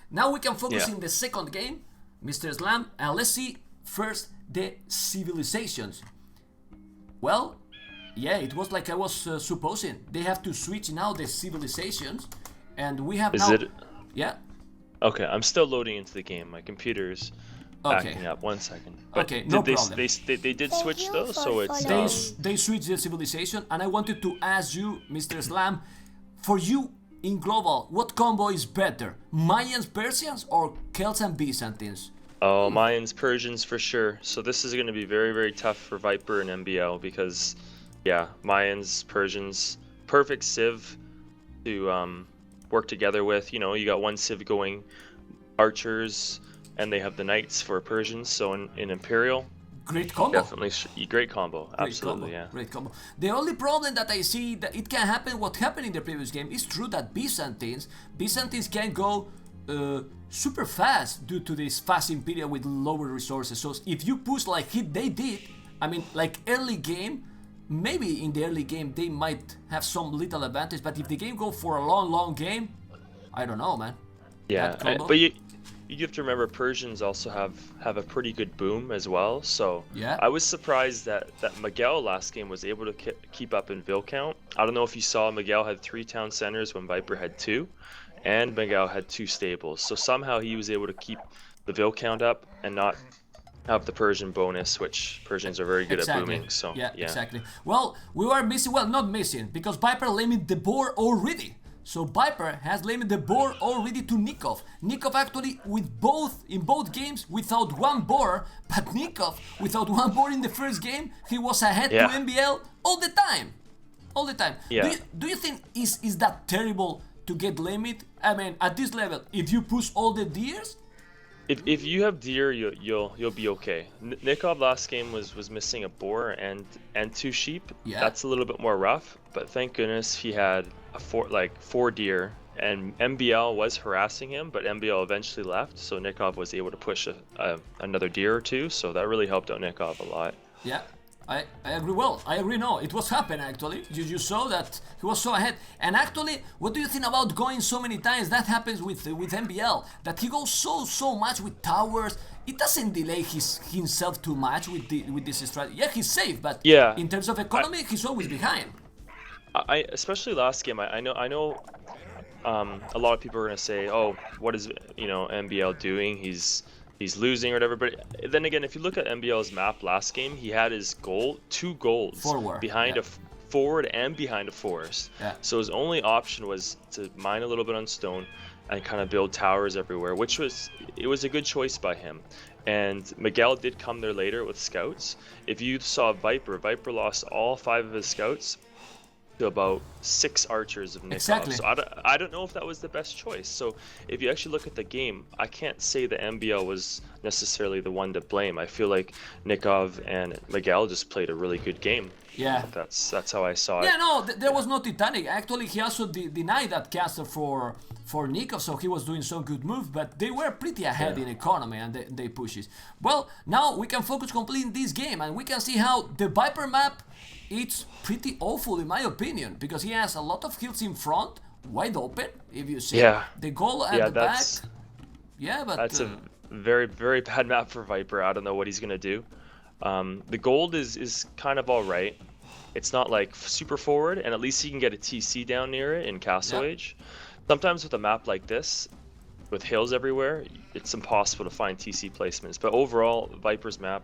Now we can focus in the second game, Mr. Slam, and let's see first the civilizations. Well, yeah, it was like I was supposing. They have to switch now the civilizations, and we have now... Yeah? Okay, I'm still loading into the game. My computer's backing up. 1 second. But okay, no problem. They did switch though, so it's... They switched the civilization, and I wanted to ask you, Mr. Slam, for you in global, what combo is better? Mayans, Persians, or Celts and Byzantines? Oh, Mayans, Persians for sure. So this is going to be very, very tough for Viper and MBL because, yeah, Mayans, Persians, perfect civ to work together with. You know, you got one civ going archers, and they have the knights for Persians. So in Imperial, great combo. Definitely great combo. Absolutely, yeah. Great combo. The only problem that I see that it can happen, what happened in the previous game, is true that Byzantines can go super fast due to this fast Imperial with lower resources. So if you push like they did, I mean, like early game, maybe in the early game they might have some little advantage, but if the game go for a long game, I don't know, man. Yeah, but you have to remember Persians also have a pretty good boom as well. So yeah, I was surprised that Miguel last game was able to keep up in Ville count. I don't know if you saw, Miguel had 3 town centers when Viper had 2, and Miguel had 2 stables. So somehow he was able to keep the Ville count up and not have the Persian bonus, which Persians are very good at booming. So yeah, exactly. Well, we were missing, well, not missing, because Viper limited the board already. So Viper has limited the board already to NICOV. NICOV actually in both games without 1 board, but NICOV without 1 board in the first game, he was ahead to MBL all the time. All the time. Yeah. Do you think is that terrible to get limit? I mean, at this level, if you push all the deers? If you have deer, you'll be okay. NICOV last game was missing a boar and 2 sheep. Yeah. That's a little bit more rough, but thank goodness he had 4 deer, and MBL was harassing him, but MBL eventually left, so NICOV was able to push another deer or 2, so that really helped out NICOV a lot. Yeah, I agree. Well, I agree. No, it was happening actually. You saw that he was so ahead. And actually, what do you think about going so many times? That happens with MBL, that he goes so much with towers. It doesn't delay himself too much with this strategy. Yeah, he's safe, but yeah, in terms of economy, he's always behind. Especially last game, I know a lot of people are gonna say, oh, what is MBL doing? He's losing or whatever. But then again, if you look at MBL's map last game, he had his 2 golds behind a forward and behind a forest. Yeah. So his only option was to mine a little bit on stone and kind of build towers everywhere, which was a good choice by him. And Miguel did come there later with scouts. If you saw Viper lost all 5 of his scouts to about 6 archers of NICOV. Exactly. So I don't know if that was the best choice. So if you actually look at the game, I can't say that MBL was necessarily the one to blame. I feel like NICOV and Miguel just played a really good game. Yeah. That's how I saw it. Yeah, no, there was no Titanic. Actually, he also denied that caster for NICOV, so he was doing some good move, but they were pretty ahead in economy and they pushes. Well, now we can focus completely in this game, and we can see how the Viper map, it's pretty awful in my opinion, because he has a lot of hills in front, wide open, if you see. Yeah. The goal at the back. Yeah, but that's a very, very bad map for Viper. I don't know what he's gonna do. The gold is kind of alright. It's not like super forward, and at least he can get a TC down near it in Castle Age. Sometimes with a map like this, with hills everywhere, it's impossible to find TC placements. But overall, Viper's map,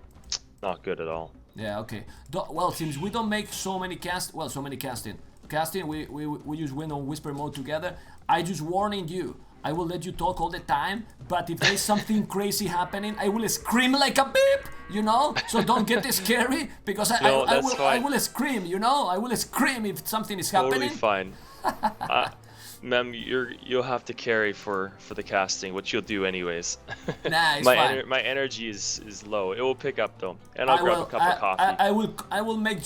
not good at all. Yeah, okay. Well, since we don't make so many casting, we just went on whisper mode together. I just warning you, I will let you talk all the time, but if there's something crazy happening, I will scream like a beep, you know? So don't get scary, because I will scream, you know? I will scream if something is happening. Totally fine. Mem, you'll have to carry for the casting, which you'll do anyways. Nah, it's fine. My energy is low. It will pick up though, and I'll grab a cup of coffee. I will make,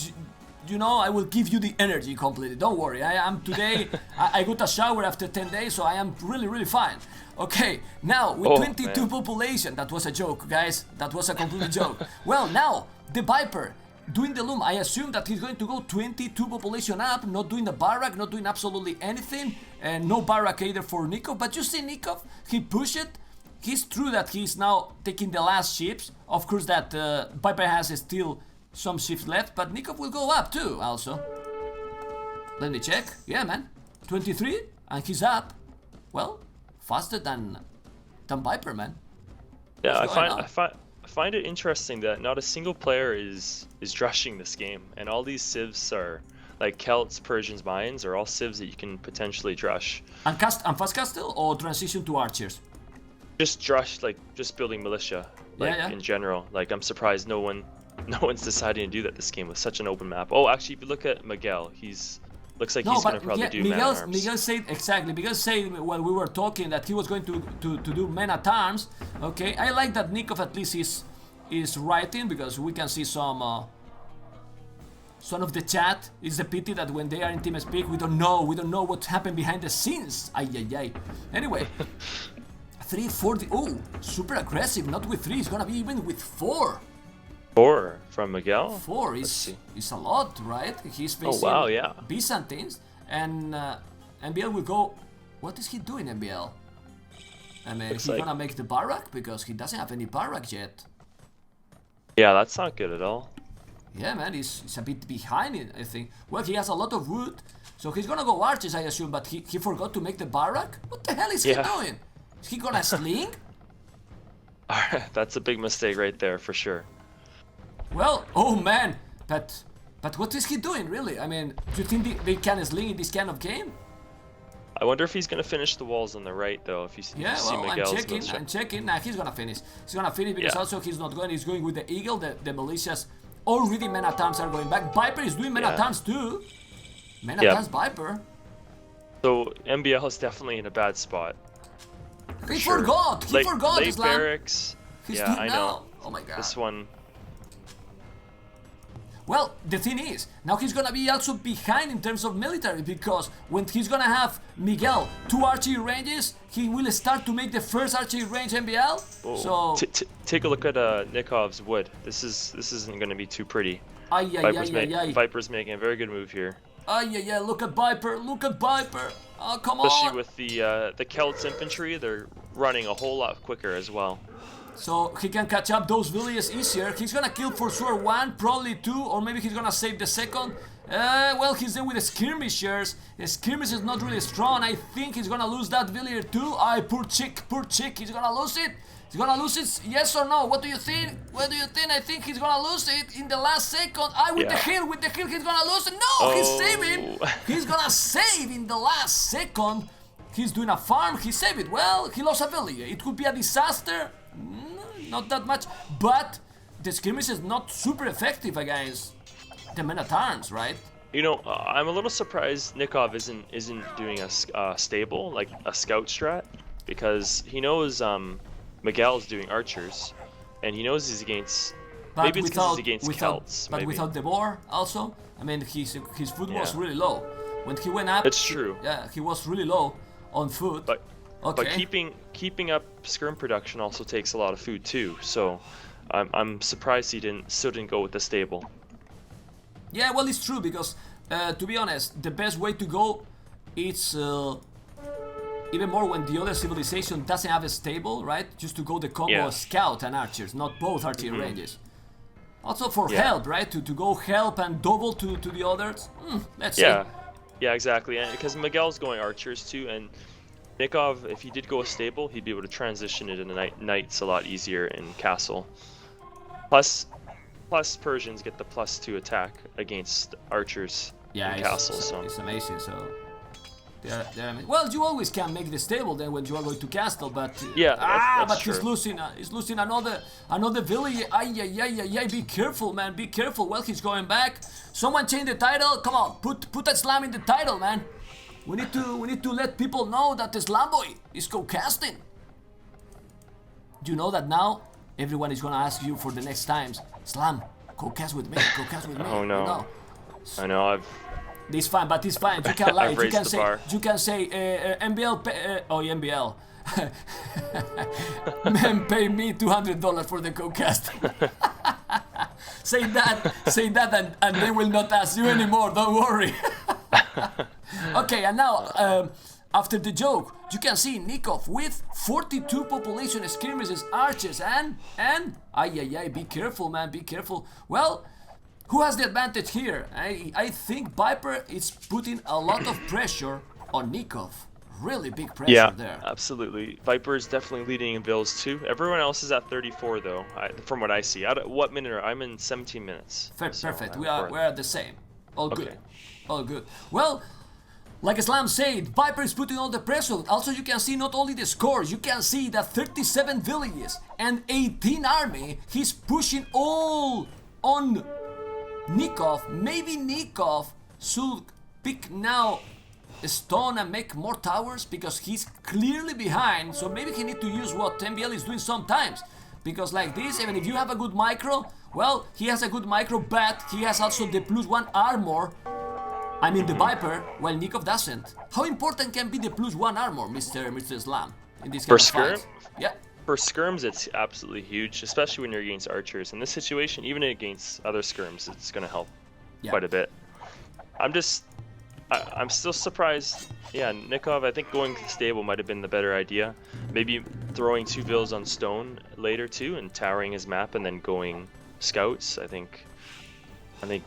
you know, I will give you the energy completely. Don't worry. I am today. I got a shower after 10 days, so I am really fine. Okay, now with 22 population, that was a joke, guys. That was a complete joke. Well, now the Viper. doing the loom. I assume that he's going to go 22 population up, not doing the barrack, not doing absolutely anything, and no barrack either for NICOV. But you see NICOV, he pushed it. It's true that he's now taking the last ships. Of course that VIPER has still some ships left, but NICOV will go up too also. Let me check. Yeah, man. 23, and he's up. Well, faster than VIPER, man. Yeah, I find it interesting that not a single player is drushing this game, and all these civs are like Celts, Persians, Mayans are all civs that you can potentially drush. And fast castle or transition to archers? Just drush, like just building militia, like in general. Like I'm surprised no one's deciding to do that this game with such an open map. Oh, actually, if you look at Miguel, looks like he's gonna probably do man-at-arms. Miguel said exactly. Miguel said while we were talking that he was going to do man-at-arms. Okay, I like that NICOV at least is writing, because we can see some of the chat. It's a pity that when they are in TeamSpeak we don't know what happened behind the scenes. Ay. Anyway, 340. Oh, super aggressive. Not with 3. It's gonna be even with 4. 4 from Miguel? 4 is a lot, right? He's facing Byzantines, and MBL will go. What is he doing, MBL? I mean, he's gonna make the barrack, because he doesn't have any barrack yet. Yeah, that's not good at all. Yeah, man, he's a bit behind it, I think. Well, he has a lot of wood, so he's gonna go archers, I assume, but he forgot to make the barrack? What the hell is he doing? Is he gonna sling? That's a big mistake right there, for sure. Well, oh man, but what is he doing, really? I mean, do you think they can sling in this kind of game? I wonder if he's gonna finish the walls on the right, though. If you see Miguel's I'm checking. Nah, he's gonna finish. He's gonna finish, because also he's not going. He's going with the Eagle. The militias already man-at-arms are going back. VIPER is doing man-at-arms too. Man-at-arms VIPER. So MBL is definitely in a bad spot. He forgot. He forgot. Late barracks. Yeah, I know. Oh my god. This one. Well, the thing is, now he's gonna be also behind in terms of military, because when he's gonna have Miguel 2 archery ranges, he will start to make the first archery range MBL. Oh. So take a look at NICOV's wood. This isn't gonna be too pretty. VIPER's making a very good move here. Look at VIPER. Look at VIPER. Oh, come on. Especially with the Celts infantry, they're running a whole lot quicker as well. So he can catch up those villages easier. He's gonna kill for sure 1, probably 2, or maybe he's gonna save the second. Well, he's there with the skirmishers. The skirmish is not really strong. I think he's gonna lose that villager too. Poor chick. He's gonna lose it. He's gonna lose it, yes or no? What do you think? What do you think? I think he's gonna lose it in the last second. With the hill, he's gonna lose it. No, he's saving. He's gonna save in the last second. He's doing a farm. He saved it. Well, he lost a villager. It could be a disaster. Not that much, but the skirmish is not super effective against the men-at-arms, right? You know, I'm a little surprised NICOV isn't doing a stable, like a scout strat, because he knows Miguel's doing archers, and he knows he's against. Maybe it's because he's against Celts. But without the boar, also, I mean, his food was really low when he went up. It's true. Yeah, he was really low on food. But keeping up skirm production also takes a lot of food too. So I'm surprised he still didn't go with the stable. Yeah, well, it's true, because to be honest, the best way to go is even more when the other civilization doesn't have a stable, right? Just to go the combo scout and archers, not both archery ranges. Also for help, right? To go help and double to the others. Let's see. Yeah, exactly. And because Miguel's going archers too, and NICOV, if he did go a stable, he'd be able to transition it into knights a lot easier in castle. Plus Persians get the +2 attack against archers in castle. So it's amazing. So well, you always can make the stable then when you are going to castle, but that's true. He's losing another village. Ay, be careful, man, be careful. Well, he's going back. Someone change the title. Come on, put that slam in the title, man. We need to let people know that the Slam Boy is co-casting. Do you know that now everyone is gonna ask you for the next times, Slam, co-cast with me, co-cast with me. Oh no. You know? I know. It's fine, but it's fine. You can lie. You can say MBL. MBL. Man, pay me $200 for the co-cast. say that, and they will not ask you anymore. Don't worry. Okay, and now after the joke, you can see NICOV with 42 population skirmishes, archers, and be careful, man, be careful. Well, who has the advantage here? I think VIPER is putting a lot of pressure on NICOV. Really big pressure there. Yeah, absolutely. VIPER is definitely leading in bills too. Everyone else is at 34 though, from what I see. What minute are I'm in 17 minutes. Perfect. We're the same. All good. Okay. All good. Well, like Islam said, VIPER is putting all the pressure. Also, you can see not only the scores, you can see that 37 villages and 18 army. He's pushing all on NICOV. Maybe NICOV should pick now a stone and make more towers because he's clearly behind. So maybe he need to use what MBL is doing sometimes. Because like this, even if you have a good micro, well, he has a good micro, but he has also the +1 armor. I mean the VIPER, while NICOV doesn't. How important can be the +1 armor, Mr. Islam, in this kind of fight? Yeah. For skirms, it's absolutely huge, especially when you're against archers. In this situation, even against other skirms, it's going to help quite a bit. I'm still surprised. Yeah, NICOV, I think going stable might have been the better idea. Maybe throwing 2 vills on stone later too, and towering his map, and then going scouts. I think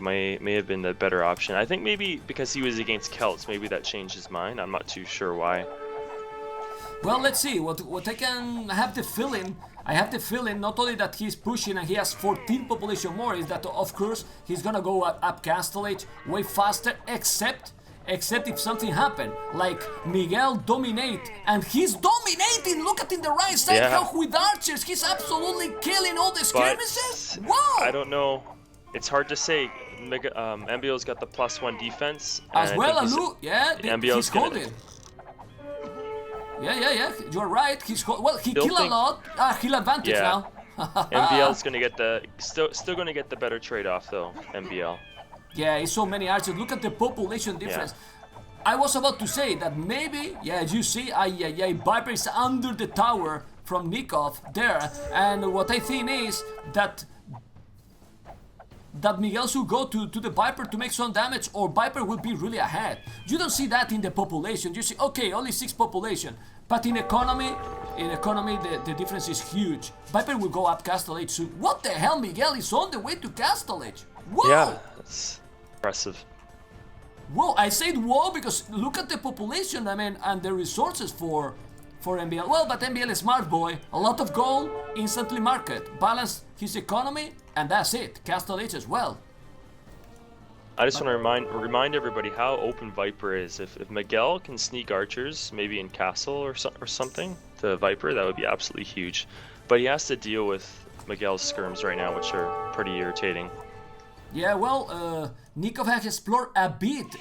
may have been the better option. I think maybe because he was against Celts, maybe that changed his mind. I'm not too sure why. Well, let's see. What I can have the feeling. I have the feeling not only that he's pushing and he has 14 population more, is that of course he's gonna go up Castle Age way faster, except if something happened, like Miguel dominate, and he's dominating. Look at in the right side how with archers he's absolutely killing all the skirmishes. Wow! I don't know. It's hard to say. MBL's got the +1 defense. As well as Lu, he's holding. Yeah. You're right. He killed a lot. He'll advantage now. MBL's gonna get the still gonna get the better trade-off though. MBL. Yeah, it's so many archers. Look at the population difference. I was about to say that maybe, as you see, VIPER is under the tower from NICOV there, and what I think is that Miguel should go to the VIPER to make some damage, or VIPER will be really ahead. You don't see that in the population. You see, okay, only 6 population, but in economy, the difference is huge. VIPER will go up Castle Age soon. What the hell, Miguel is on the way to Castle Age. Whoa! Yeah, that's impressive. Whoa, I said whoa because look at the population, I mean, and the resources for MBL. Well, but MBL is smart boy. A lot of gold, instantly market. Balance his economy, and that's it. Castle Age as well. I just want to remind everybody how open VIPER is. If Miguel can sneak archers, maybe in Castle or something, to VIPER, that would be absolutely huge. But he has to deal with Miguel's skirms right now, which are pretty irritating. Yeah, well, NICOV has explored a bit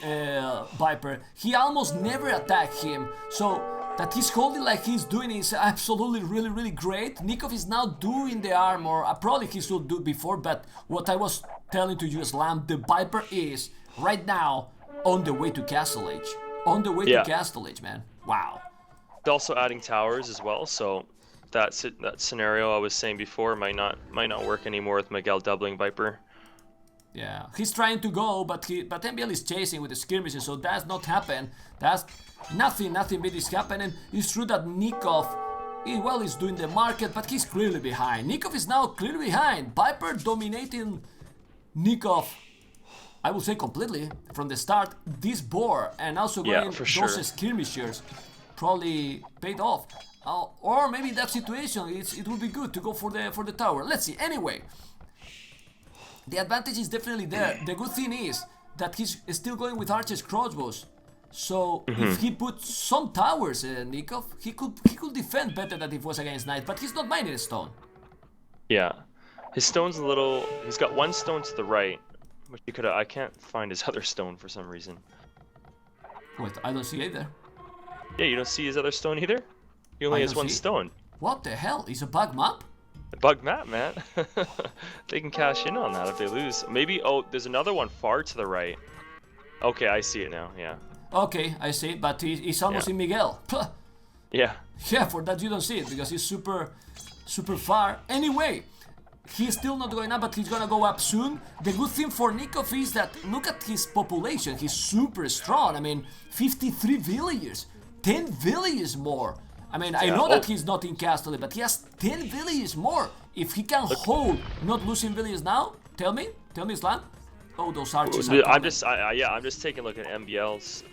VIPER. He almost never attacked him, so that he's holding like he's doing is absolutely really great. NICOV is now doing the armor. Probably he should do before, but what I was telling to you, Islam, the VIPER is right now on the way to Castle Age. On the way to Castle Age, man. Wow. He's also adding towers as well, so that scenario I was saying before might not work anymore with Miguel doubling VIPER. Yeah, he's trying to go, but MBL is chasing with the skirmishes, so that's not happen. That's nothing big is happening. It's true that NICOV, is doing the market, but he's clearly behind. NICOV is now clearly behind. VIPER dominating NICOV, I would say completely from the start. This boar and also going those skirmishers probably paid off. Or maybe in that situation, it would be good to go for the tower. Let's see. Anyway. The advantage is definitely there. The good thing is that he's still going with archers crossbows. So if he puts some towers, NICOV, he could defend better than if it was against knight. But he's not mining a stone. Yeah, his stone's a little. He's got 1 stone to the right, which he could. I can't find his other stone for some reason. Wait, I don't see either. Yeah, you don't see his other stone either. He only has 1 stone. What the hell? Is a bug map? A bug map, man. They can cash in on that if they lose. Maybe, there's another one far to the right. Okay, I see it now, yeah. Okay, I see it, but he's almost in Miguel. Yeah. Yeah, for that you don't see it, because he's super far. Anyway, he's still not going up, but he's gonna go up soon. The good thing for NICOV is that look at his population. He's super strong. I mean, 53 villagers, 10 villagers more. I mean, I know that he's not in Castle, but he has 10 villagers more. If he can hold not losing villagers now, tell me, Slam. Oh, those archers. I'm just taking a look at MBL's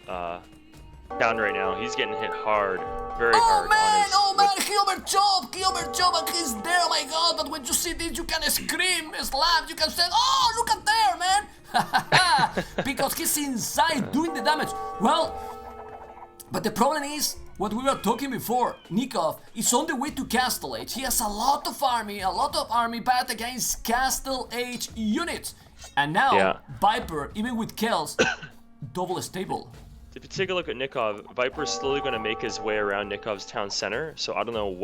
down right now. He's getting hit hard, very hard. Oh man, he overchop, and he's there, oh my god, but when you see this, you can scream, slap, you can say, oh, look at there, man, because he's inside doing the damage. Well, but the problem is, what we were talking before, NICOV is on the way to Castle Age. He has a lot of army, but against Castle Age units. And now, VIPER, even with kills, double stable. If you take a look at NICOV, VIPER's slowly going to make his way around NICOV's town center. So I don't know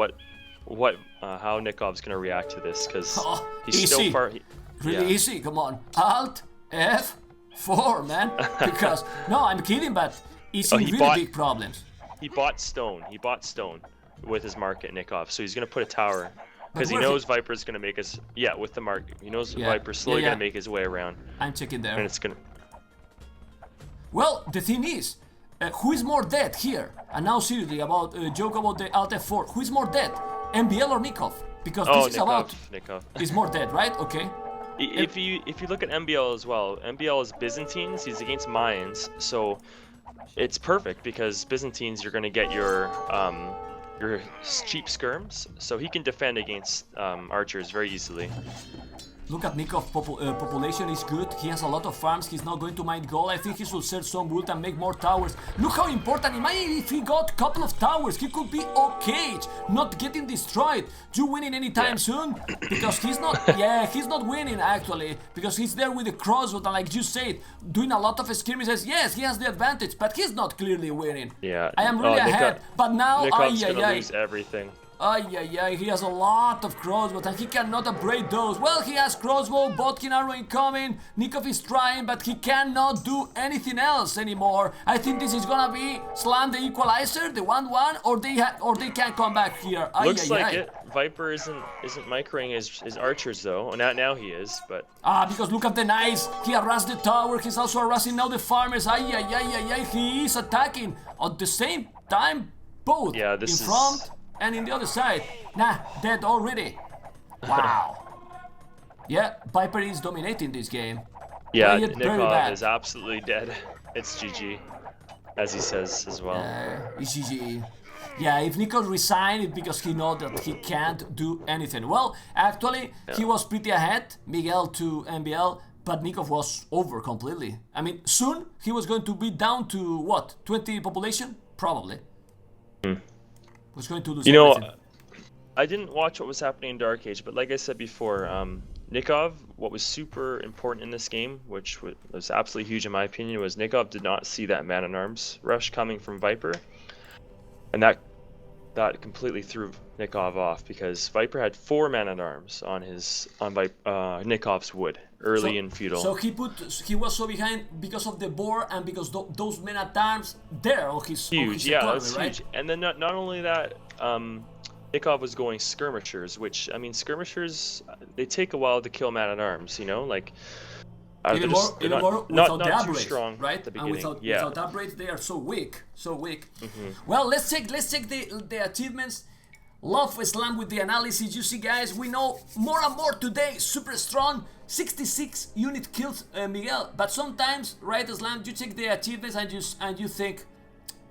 how NICOV's going to react to this, because he's still far. Really easy. Come on, Alt F4, man. Because no, I'm kidding, but he's in really big problems. He bought stone. He bought stone with his market, NICOV. So he's going to put a tower. Because he knows VIPER's going to make us... Yeah, with the market. He knows VIPER's slowly going to make his way around. I'm checking there. And it's going to... Well, the thing is, who is more dead here? And now seriously, about joke about the Alt F4. Who is more dead? MBL or NICOV? Because this is about... NICOV. He's more dead, right? Okay. If you look at MBL as well, MBL is Byzantines. He's against Mayans. So it's perfect because Byzantines, you're going to get your cheap skirms, so he can defend against archers very easily. Look at NICOV, population is good, he has a lot of farms, he's not going to mind gold. I think he should sell some wood and make more towers. Look how important, imagine if he got a couple of towers, he could be okay, not getting destroyed. You winning anytime soon? Because he's not, he's not winning actually, because he's there with the crossbow and like you said, doing a lot of skirmishes. Yes, he has the advantage, but he's not clearly winning. Yeah. I am really ahead, but now, NICOV's gonna lose everything. He has a lot of crossbows and he cannot upgrade those. Well, he has crossbow, Botkin arrow incoming, NICOV is trying, but he cannot do anything else anymore. I think this is gonna be Slam the equalizer, the 1-1, or they can't come back here. Looks like it. VIPER isn't microing his archers though. Now he is, but... because look at the knights, he harassed the tower, he's also harassing now the farmers. He is attacking at the same time, both in front and in the other side. Nah, dead already. Wow. VIPER is dominating this game. Yeah, NICOV is absolutely dead. It's GG, as he says as well. It's GG. Yeah, if NICOV resigned, it's because he knows that he can't do anything. Well, actually, he was pretty ahead, Miguel to MBL, but NICOV was over completely. I mean, soon he was going to be down to, what, 20 population? Probably. Was going to lose everything. I didn't watch what was happening in Dark Age, but like I said before, NICOV, what was super important in this game, which was absolutely huge in my opinion, was NICOV did not see that man-at-arms rush coming from VIPER, and that completely threw NICOV off, because VIPER had 4 man-at-arms on NICOV's wood early in feudal. So he was so behind because of the boar and because those men-at-arms there on his huge, that's right? huge. And then not only that, NICOV was going skirmishers, which, I mean, skirmishers, they take a while to kill man-at-arms, you know, like... Even more without the upgrade, strong right? At the beginning. And without upgrades, they are so weak, Well, let's check the achievements. Love Slam with the analysis. You see, guys, we know more and more today. Super strong, 66 unit kills, Miguel. But sometimes, right, Slam, you check the achievements and you think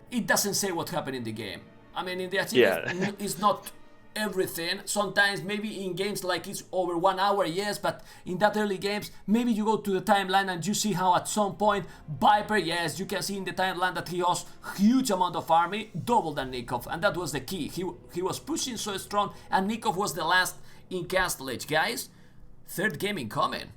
it doesn't say what happened in the game. I mean, in the achievements, it's not everything. Sometimes maybe in games like it's over 1 hour, yes, but in that early games maybe you go to the timeline and you see how at some point VIPER, yes, you can see in the timeline that he has huge amount of army, double than NICOV, and that was the key. He was pushing so strong, and NICOV was the last in Castle Age. Guys, third game incoming.